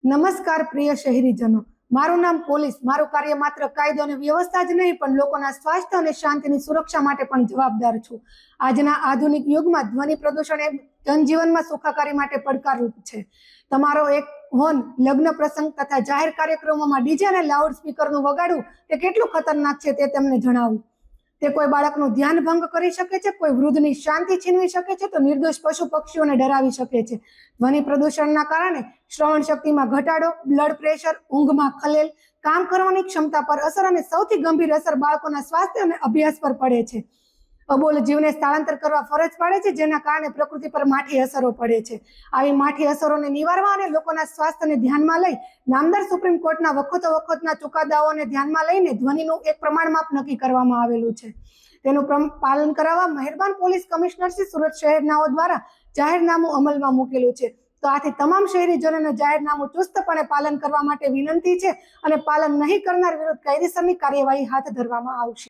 નમસ્કાર પ્રિય શહેરીજનો, મારું નામ પોલીસ. મારું કાર્ય માત્ર કાયદો અને વ્યવસ્થા જ નહીં પણ લોકોના સ્વાસ્થ્ય અને શાંતિની સુરક્ષા માટે પણ જવાબદાર છું. આજના આધુનિક યુગમાં ધ્વનિ પ્રદૂષણ એ જનજીવનમાં સુખાકારી માટે પડકારરૂપ છે. તમારો એક હોર્ન લગ્ન પ્રસંગ તથા જાહેર કાર્યક્રમોમાં ડીજે અને લાઉડ સ્પીકરનું વગાડવું તે કેટલું ખતરનાક છે તે તમને જણાવું. તે કોઈ બાળકનું ધ્યાન ભંગ કરી શકે છે, કોઈ વૃદ્ધની શાંતિ છીનવી શકે છે, તો નિર્દોષ પશુ પક્ષીઓને ડરાવી શકે છે. ધ્વનિ પ્રદૂષણના કારણે શ્રવણ શક્તિમાં ઘટાડો, બ્લડ પ્રેશર, ઊંઘમાં ખલેલ, કામ કરવાની ક્ષમતા પર અસર અને સૌથી ગંભીર અસર બાળકોના સ્વાસ્થ્ય અને અભ્યાસ પર પડે છે. અબોલ જીવને સ્થળાંતર કરવા ફરજ પડે છે, જેના કારણે પ્રકૃતિ પર માઠી અસરો પડે છે. આવી માઠી અસરોને નિવારવા અને લોકોના સ્વાસ્થ્યને ધ્યાનમાં લઈ નામદાર સુપ્રીમ કોર્ટના વખતોના ચુકાદાઓને ધ્યાનમાં લઈને ધ્વનિનું એક પ્રમાણમાપ નક્કી કરવામાં આવેલું છે. તેનું પાલન કરાવવા મહેરબાન પોલીસ કમિશનર શ્રી સુરત શહેરનાઓ દ્વારા જાહેરનામું અમલમાં મૂકેલું છે. તો આથી તમામ શહેરીજનોને જાહેરનામું ચુસ્તપણે પાલન કરવા માટે વિનંતી છે અને પાલન નહીં કરનાર વિરુદ્ધ કાયદેસરની કાર્યવાહી હાથ ધરવામાં આવશે.